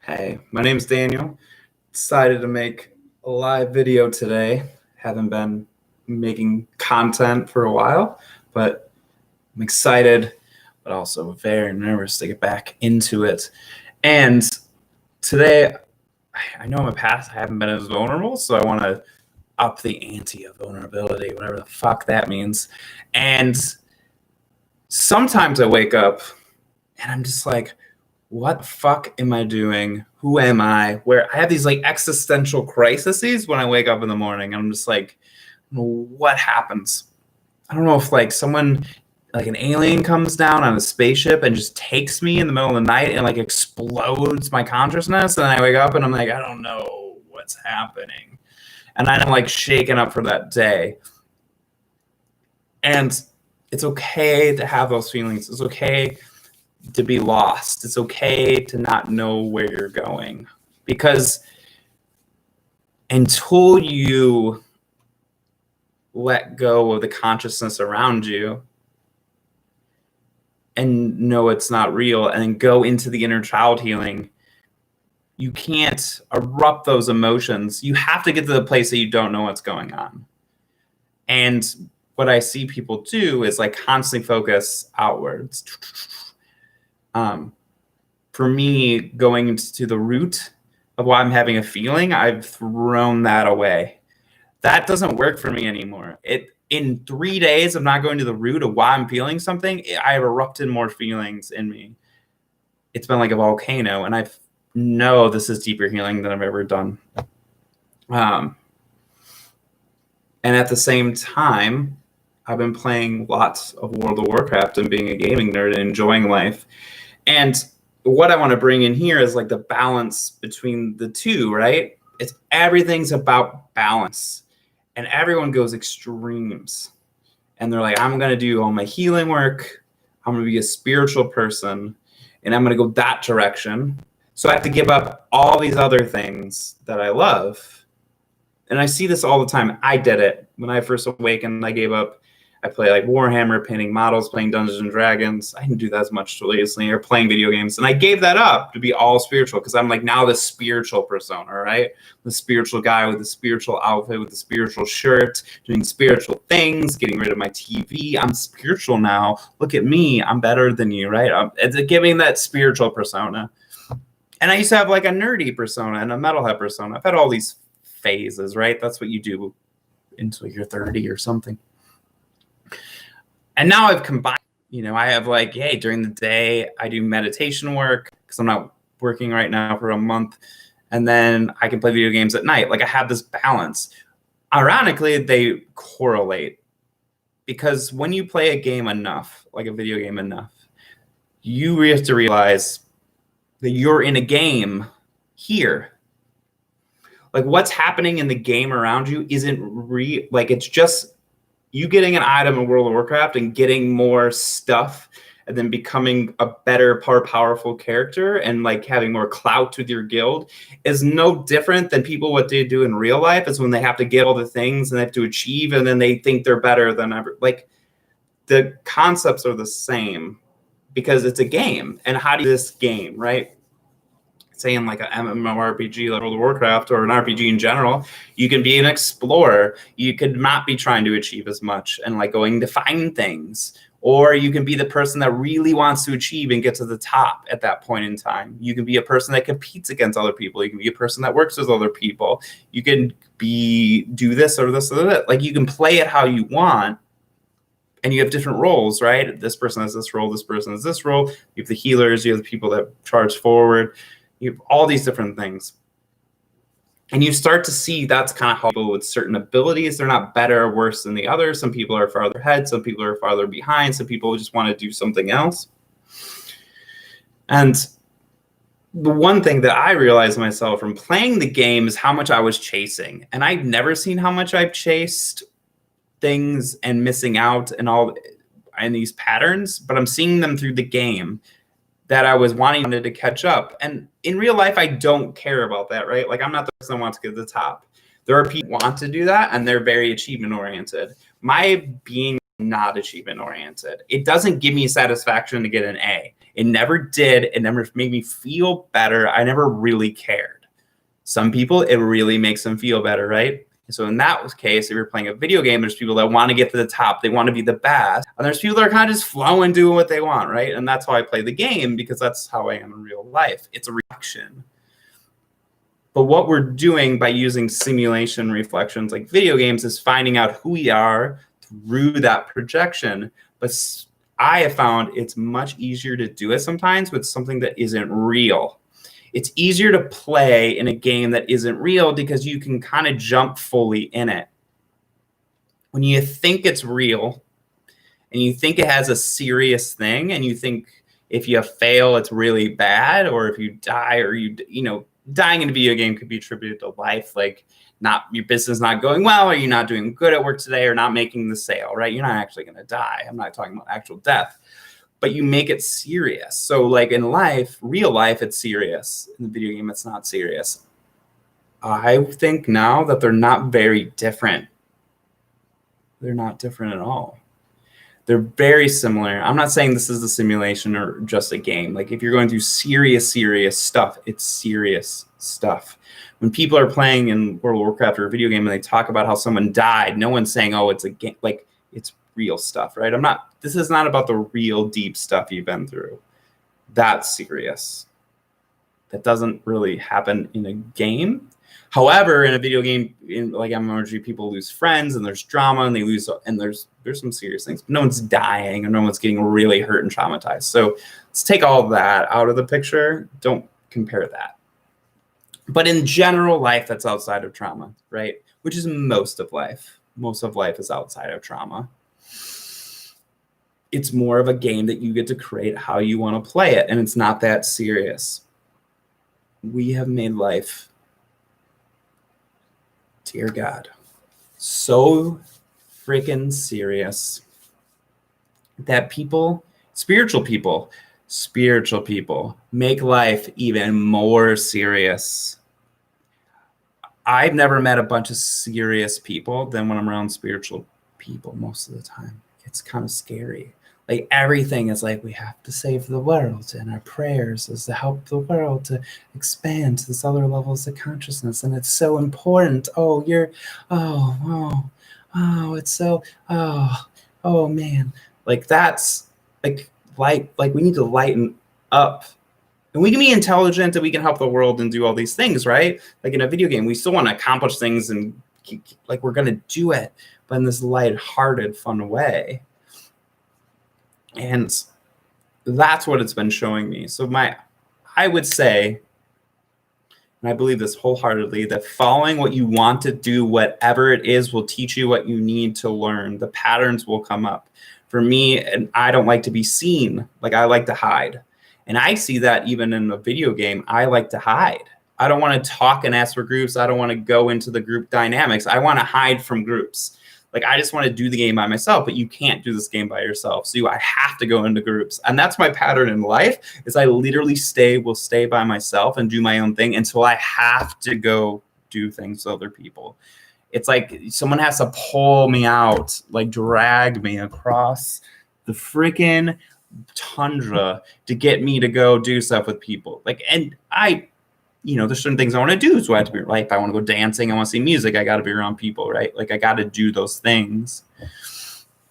Hey, my name's Daniel. Decided to make a live video today. Haven't been making content for a while, but I'm excited, but also very nervous to get back into it. And today, I know in the past I haven't been as vulnerable, so I want to up the ante of vulnerability, whatever the fuck that means. And sometimes I wake up and I'm just like, what the fuck am I doing? Who am I? Where I have these like existential crises when I wake up in the morning. I'm just like, what happens? I don't know if like someone, like an alien comes down on a spaceship and just takes me in the middle of the night and like explodes my consciousness. And then I wake up and I'm like, I don't know what's happening. And I'm like shaken up for that day. And it's okay to have those feelings. It's okay to be lost. It's okay to not know where you're going, because until you let go of the consciousness around you and know it's not real and go into the inner child healing, you can't erupt those emotions. You have to get to the place that you don't know what's going on. And what I see people do is like constantly focus outwards. For me, going to the root of why I'm having a feeling, I've thrown that away. That doesn't work for me anymore. In 3 days of not going to the root of why I'm feeling something, I have erupted more feelings in me. It's been like a volcano, and I know this is deeper healing than I've ever done. And at the same time, I've been playing lots of World of Warcraft and being a gaming nerd and enjoying life. And what I want to bring in here is like the balance between the two, right? Everything's about balance, and everyone goes extremes. And they're like, I'm going to do all my healing work. I'm going to be a spiritual person, and I'm going to go that direction. So I have to give up all these other things that I love. And I see this all the time. I did it when I first awakened. I gave up. I play like Warhammer, painting models, playing Dungeons and Dragons. I didn't do that as much recently, or playing video games. And I gave that up to be all spiritual, because I'm like now the spiritual persona, right? The spiritual guy with the spiritual outfit, with the spiritual shirt, doing spiritual things, getting rid of my TV. I'm spiritual now. Look at me. I'm better than you, right? It's giving that spiritual persona. And I used to have like a nerdy persona and a metalhead persona. I've had all these phases, right? That's what you do until you're 30 or something. And now I've combined, I have like, hey, during the day, I do meditation work because I'm not working right now for a month. And then I can play video games at night. Like I have this balance. Ironically, they correlate, because when you play a game enough, like a video game enough, you have to realize that you're in a game here. Like what's happening in the game around you isn't real. Like it's just you getting an item in World of Warcraft and getting more stuff and then becoming a better, more powerful character and like having more clout with your guild is no different than people what they do in real life, is when they have to get all the things and they have to achieve and then they think they're better than ever. Like the concepts are the same because it's a game. And how do you this game, right? Saying like an MMORPG like World of Warcraft or an RPG in general, you can be an explorer. You could not be trying to achieve as much and like going to find things. Or you can be the person that really wants to achieve and get to the top at that point in time. You can be a person that competes against other people. You can be a person that works with other people. You can do this or this or that. Like you can play it how you want. And you have different roles, right? This person has this role. This person has this role. You have the healers. You have the people that charge forward. You have all these different things. And you start to see that's kind of how people with certain abilities, they're not better or worse than the others. Some people are farther ahead. Some people are farther behind. Some people just want to do something else. And the one thing that I realized myself from playing the game is how much I was chasing. And I've never seen how much I've chased things and missing out and these patterns, but I'm seeing them through the game. That I wanted to catch up. And in real life, I don't care about that, right? Like I'm not the person that wants to get to the top. There are people who want to do that and they're very achievement oriented. My being not achievement oriented. It doesn't give me satisfaction to get an A. It never did. It never made me feel better. I never really cared. Some people, it really makes them feel better, right? So in that case, if you're playing a video game, there's people that want to get to the top. They want to be the best. And there's people that are kind of just flowing, doing what they want, right? And that's how I play the game, because that's how I am in real life. It's a reaction. But what we're doing by using simulation reflections like video games is finding out who we are through that projection. But I have found it's much easier to do it sometimes with something that isn't real. It's easier to play in a game that isn't real because you can kind of jump fully in it. When you think it's real and you think it has a serious thing, and you think if you fail, it's really bad, or if you die, or dying in a video game could be attributed to life, like not your business not going well, or you're not doing good at work today, or not making the sale, right? You're not actually going to die. I'm not talking about actual death. But you make it serious. So like in life, real life, it's serious. In the video game, it's not serious. I think now that they're not very different. They're not different at all. They're very similar. I'm not saying this is a simulation or just a game. Like if you're going through serious stuff, it's serious stuff. When people are playing in World of Warcraft or a video game and they talk about how someone died, no one's saying, oh, it's a game. Like it's real stuff, right? This is not about the real deep stuff you've been through. That's serious. That doesn't really happen in a game. However, in a video game, in like MMORPG, people lose friends and there's drama and there's some serious things. But no one's dying or no one's getting really hurt and traumatized. So let's take all of that out of the picture. Don't compare that. But in general life, that's outside of trauma, right? Which is most of life. Most of life is outside of trauma. It's more of a game that you get to create how you want to play it, and it's not that serious. We have made life, dear God, so freaking serious that spiritual people make life even more serious. I've never met a bunch of serious people than when I'm around spiritual people most of the time. It's kind of scary. Like everything is like, we have to save the world, and our prayers is to help the world to expand to this other levels of consciousness, and it's so important. Oh, it's so, oh man. Like that's like we need to lighten up. And we can be intelligent and we can help the world and do all these things, right? Like in a video game, we still want to accomplish things and like we're going to do it, but in this lighthearted, fun way. And that's what it's been showing me. So I would say, and I believe this wholeheartedly, that following what you want to do, whatever it is, will teach you what you need to learn. The patterns will come up. For me, and I don't like to be seen. Like I like to hide. And I see that even in a video game, I like to hide. I don't want to talk and ask for groups. I don't want to go into the group dynamics. I want to hide from groups. Like I just want to do the game by myself, but you can't do this game by yourself. So I have to go into groups. And that's my pattern in life, is I literally will stay by myself and do my own thing until I have to go do things with other people. It's like someone has to pull me out, like drag me across the freaking tundra to get me to go do stuff with people. Like, and there's certain things I want to do. So I have to be like, if I want to go dancing, I want to see music, I got to be around people, right? Like I got to do those things.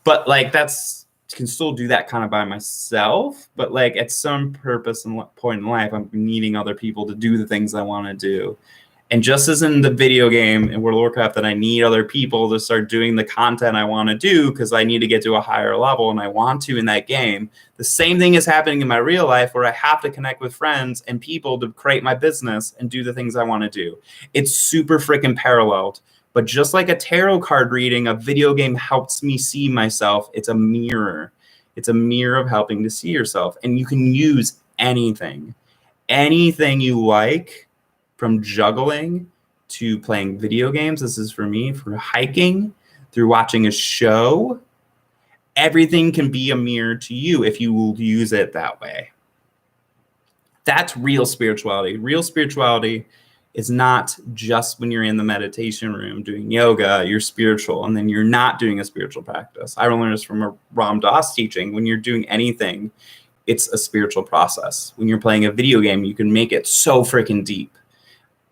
But like can still do that kind of by myself. But like at some purpose and point in life, I'm needing other people to do the things I want to do. And just as in the video game in World of Warcraft, that I need other people to start doing the content I want to do because I need to get to a higher level and I want to in that game. The same thing is happening in my real life where I have to connect with friends and people to create my business and do the things I want to do. It's super freaking paralleled. But just like a tarot card reading, a video game helps me see myself. It's a mirror. It's a mirror of helping to see yourself. And you can use anything you like. From juggling to playing video games, this is for me, for hiking, through watching a show, everything can be a mirror to you if you will use it that way. That's real spirituality. Real spirituality is not just when you're in the meditation room doing yoga, you're spiritual, and then you're not doing a spiritual practice. I learned this from a Ram Dass teaching. When you're doing anything it's a spiritual process. When you're playing a video game, you can make it so freaking deep.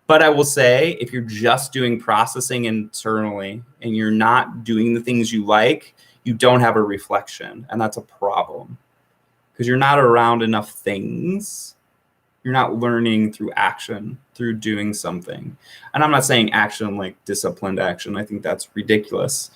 But I will say, if you're just doing processing internally and you're not doing the things you like, you don't have a reflection. And that's a problem because you're not around enough things. You're not learning through action, through doing something. And I'm not saying action like disciplined action. I think that's ridiculous.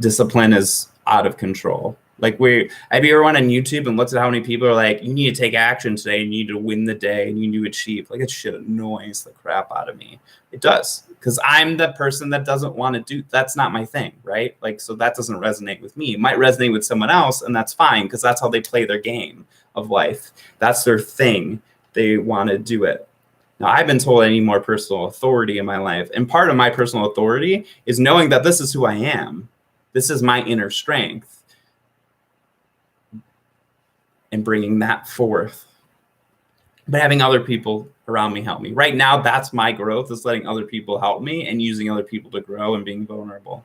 Discipline is out of control. Like, have you ever went on YouTube and looked at how many people are like, you need to take action today, you need to win the day, and you need to achieve? Like, it shit annoys the crap out of me. It does, because I'm the person that doesn't want to do, that's not my thing, right? Like, so that doesn't resonate with me. It might resonate with someone else, and that's fine, because that's how they play their game of life. That's their thing. They want to do it. Now, I've been told I need more personal authority in my life, and part of my personal authority is knowing that this is who I am. This is my inner strength. And bringing that forth, but having other people around me help me. Right now, that's my growth, is letting other people help me and using other people to grow and being vulnerable.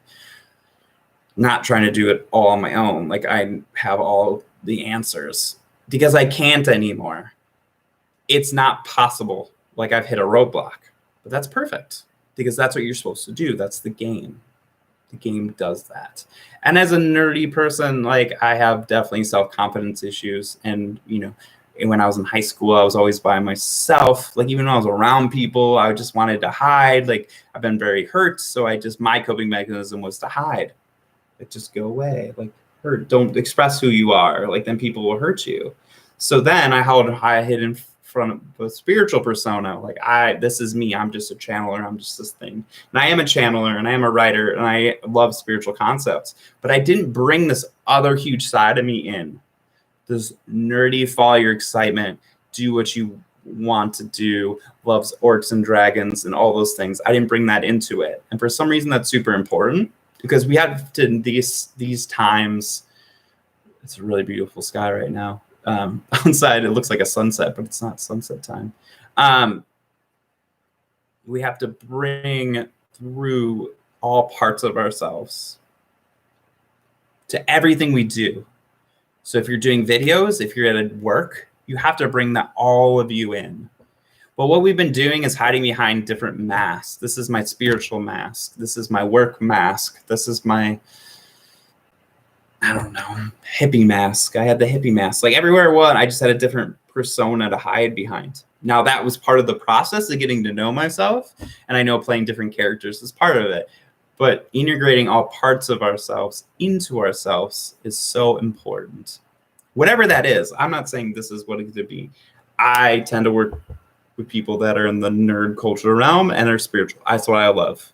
Not trying to do it all on my own. Like, I have all the answers because I can't anymore. It's not possible. Like, I've hit a roadblock, but that's perfect because that's what you're supposed to do. That's the game. The game does that. And as a nerdy person, like, I have definitely self-confidence issues. And, you know, when I was in high school, I was always by myself. Like, even when I was around people, I just wanted to hide. Like, I've been very hurt. So my coping mechanism was to hide. Like, just go away. Like, hurt. Don't express who you are. Like, then people will hurt you. So then I hid in front of a spiritual persona. Like, this is me. I'm just a channeler. I'm just this thing. And I am a channeler and I am a writer and I love spiritual concepts, but I didn't bring this other huge side of me in. This nerdy, follow your excitement, do what you want to do, loves orcs and dragons and all those things. I didn't bring that into it. And for some reason, that's super important because we have to, these times, it's a really beautiful sky right now. Outside, it looks like a sunset, but it's not sunset time. We have to bring through all parts of ourselves to everything we do. So if you're doing videos, if you're at work, you have to bring that all of you in. But what we've been doing is hiding behind different masks. This is my spiritual mask. This is my work mask. This is my, I don't know, hippie mask. I had the hippie mask. Like, everywhere I went, I just had a different persona to hide behind. Now, that was part of the process of getting to know myself. And I know playing different characters is part of it. But integrating all parts of ourselves into ourselves is so important. Whatever that is, I'm not saying this is what it could be. I tend to work with people that are in the nerd culture realm and are spiritual. That's what I love.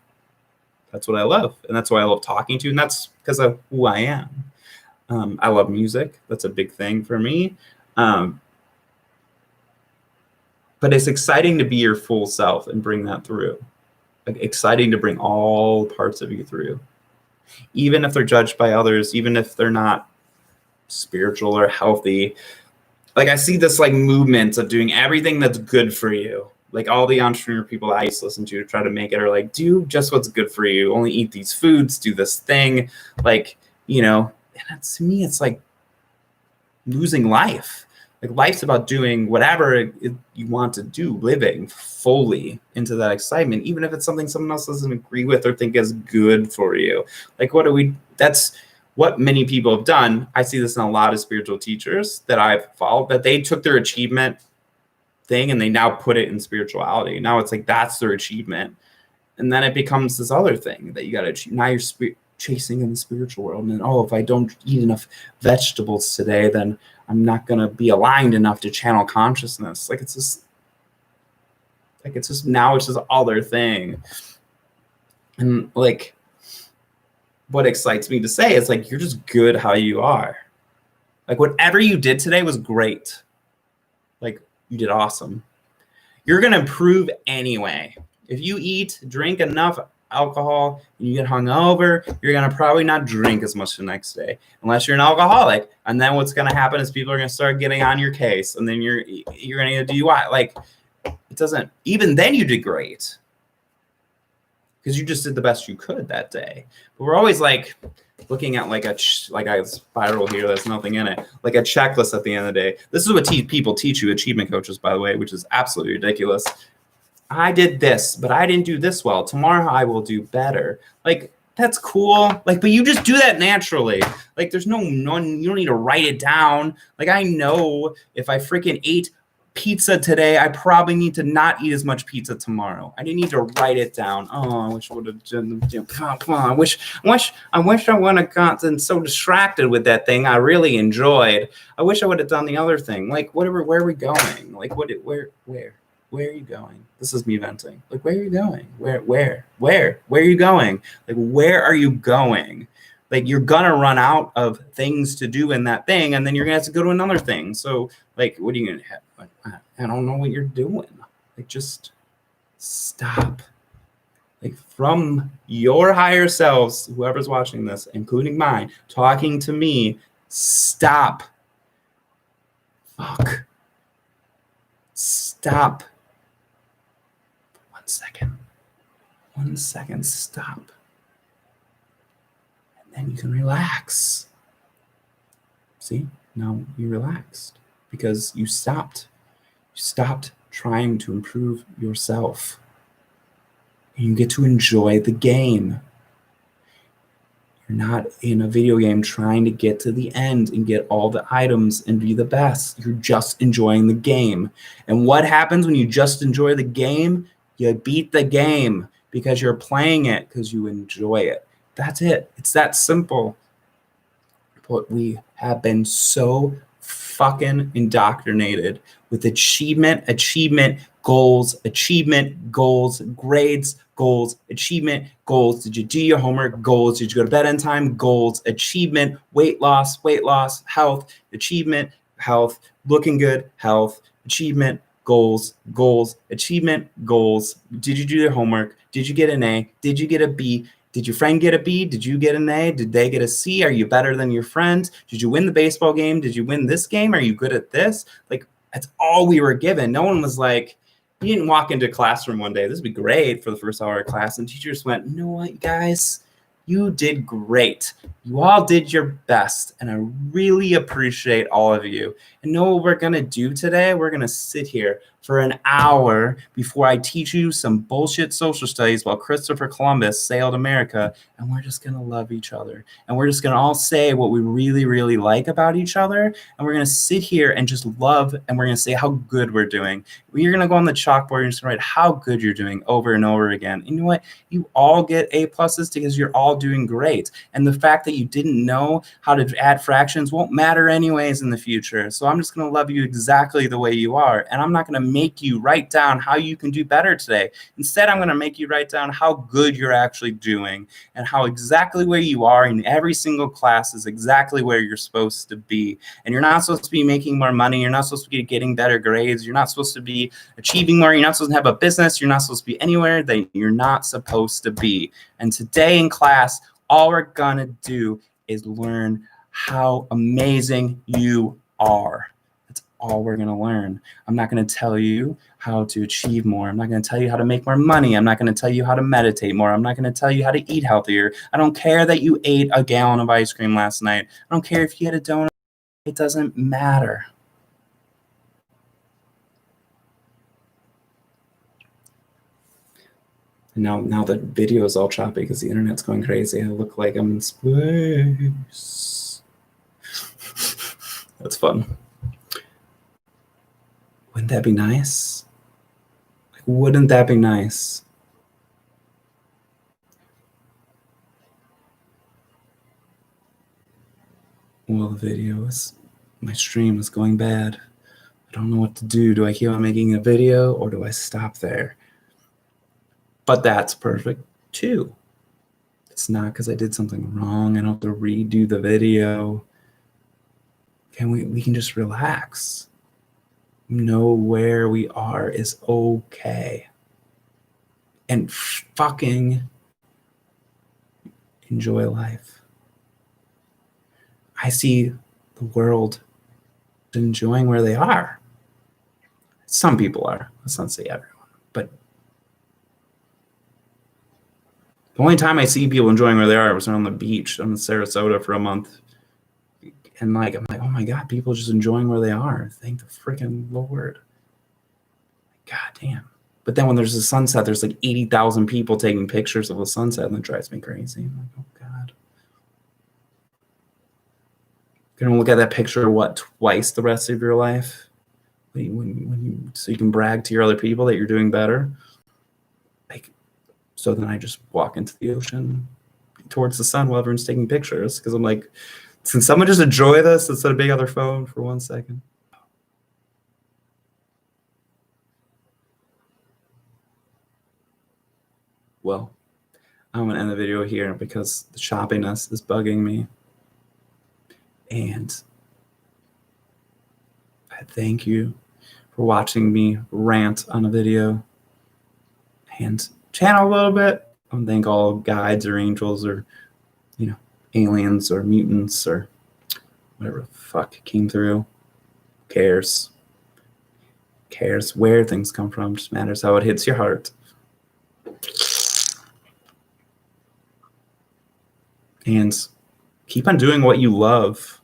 That's what I love. And that's why I love talking to. And that's because of who I am. I love music. That's a big thing for me. But it's exciting to be your full self and bring that through. Like, exciting to bring all parts of you through. Even if they're judged by others, even if they're not spiritual or healthy. Like, I see this like movement of doing everything that's good for you. Like, all the entrepreneur people I used to listen to try to make it are like, do just what's good for you. Only eat these foods, do this thing. Like, you know, and to me, it's like losing life. Like, life's about doing whatever you want to do, living fully into that excitement, even if it's something someone else doesn't agree with or think is good for you. Like, that's what many people have done. I see this in a lot of spiritual teachers that I've followed, that they took their achievement thing and they now put it in spirituality. Now it's like, that's their achievement. And then it becomes this other thing that you got to achieve. Now you're chasing in the spiritual world. And if I don't eat enough vegetables today, then I'm not going to be aligned enough to channel consciousness. Like, it's just now it's just all their thing. And like, what excites me to say is like, you're just good how you are. Like, whatever you did today was great. Like, you did awesome. You're going to improve anyway. If you drink enough alcohol and you get hungover, you're going to probably not drink as much the next day unless you're an alcoholic. And then what's going to happen is people are going to start getting on your case, and then you're going to get a DUI. Like, it doesn't, even then you did great because you just did the best you could that day. But we're always like looking at like a spiral here that's nothing in it, like a checklist at the end of the day. This is what people teach you, achievement coaches, by the way, which is absolutely ridiculous. I did this, but I didn't do this well. Tomorrow I will do better. Like, that's cool. Like, but you just do that naturally. Like, there's no, you don't need to write it down. Like, I know if I freaking ate pizza today, I probably need to not eat as much pizza tomorrow. I didn't need to write it down. Oh, I wish I would have done, come on. I wish I wouldn't have gotten so distracted with that thing I really enjoyed. I wish I would have done the other thing. Like, whatever, where are we going? Like, where are you going? This is me venting. Like, where are you going? Where are you going? Like, where are you going? Like, you're gonna run out of things to do in that thing, and then you're gonna have to go to another thing. So, like, what are you gonna have? I don't know what you're doing. Like, just stop. Like, from your higher selves, whoever's watching this, including mine, talking to me, stop. Fuck. Stop. 1 second, stop. And then you can relax. See, now you relaxed because you stopped. You stopped trying to improve yourself. And you get to enjoy the game. You're not in a video game trying to get to the end and get all the items and be the best. You're just enjoying the game. And what happens when you just enjoy the game? You beat the game because you're playing it because you enjoy it. That's it. It's that simple. But we have been so fucking indoctrinated with achievement, goals, grades, goals, achievement, goals. Did you do your homework? Goals. Did you go to bed on time? Goals, achievement, weight loss, health, achievement, health, looking good, health, achievement, goals, achievement, goals. Did you do your homework? Did you get an A? Did you get a B? Did your friend get a B? Did you get an A? Did they get a C? Are you better than your friend? Did you win the baseball game? Did you win this game? Are you good at this? Like, that's all we were given. No one was like, you didn't walk into a classroom one day, this would be great for the first hour of class, and teachers went, you know what, you guys? You did great. You all did your best, and I really appreciate all of you. And know what we're going to do today? We're going to sit here for an hour before I teach you some bullshit social studies while Christopher Columbus sailed America, and we're just going to love each other. And we're just going to all say what we really, really like about each other, and we're going to sit here and just love, and we're going to say how good we're doing. You're going to go on the chalkboard and just write how good you're doing over and over again. And you know what? You all get A pluses because you're all doing great. And the fact that you didn't know how to add fractions won't matter anyways in the future. So I'm just going to love you exactly the way you are. And I'm not going to make you write down how you can do better today. Instead, I'm going to make you write down how good you're actually doing and how exactly where you are in every single class is exactly where you're supposed to be. And you're not supposed to be making more money. You're not supposed to be getting better grades. You're not supposed to be achieving more. You're not supposed to have a business. You're not supposed to be anywhere that you're not supposed to be. And today in class, all we're going to do is learn how amazing you are. That's all we're going to learn. I'm not going to tell you how to achieve more. I'm not going to tell you how to make more money. I'm not going to tell you how to meditate more. I'm not going to tell you how to eat healthier. I don't care that you ate a gallon of ice cream last night. I don't care if you had a donut. It doesn't matter. Now the video is all choppy because the internet's going crazy. I look like I'm in space. That's fun. Wouldn't that be nice? Like, wouldn't that be nice? Well, the video is, my stream is going bad. I don't know what to do. Do I keep on making a video or do I stop there? But that's perfect too. It's not because I did something wrong. I don't have to redo the video. Okay, we can just relax. Know where we are is okay. And fucking enjoy life. I see the world enjoying where they are. Some people are. Let's not say everyone. But The only time I see people enjoying where they are was on the beach. I'm in Sarasota for a month. And like, I'm like, oh my God, people just enjoying where they are. Thank the freaking Lord. God damn. But then when there's a sunset, there's like 80,000 people taking pictures of the sunset, and it drives me crazy. I'm like, oh God. You're gonna look at that picture, what, twice the rest of your life? So you can brag to your other people that you're doing better? Like, so then I just walk into the ocean towards the sun while everyone's taking pictures, because I'm like, can someone just enjoy this instead of being on their phone for 1 second? Well, I'm gonna end the video here because the choppiness is bugging me. And I thank you for watching me rant on a video and channel a little bit. I don't think all guides or angels or, you know, aliens or mutants or whatever the fuck came through. Who cares? Who cares where things come from? It just matters how it hits your heart. And keep on doing what you love.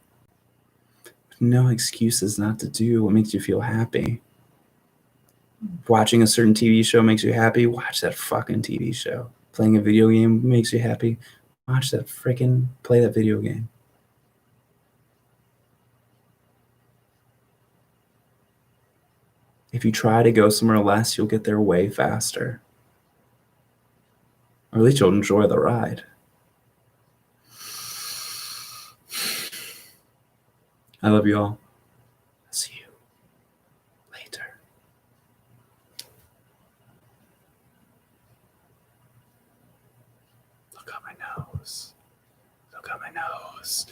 No excuses not to do what makes you feel happy. Watching a certain TV show makes you happy, watch that fucking TV show. Playing a video game makes you happy, watch that freaking play that video game. If you try to go somewhere less, you'll get there way faster. Or at least you'll enjoy the ride. I love you all. See you later. Look at my nose. Look at my nose.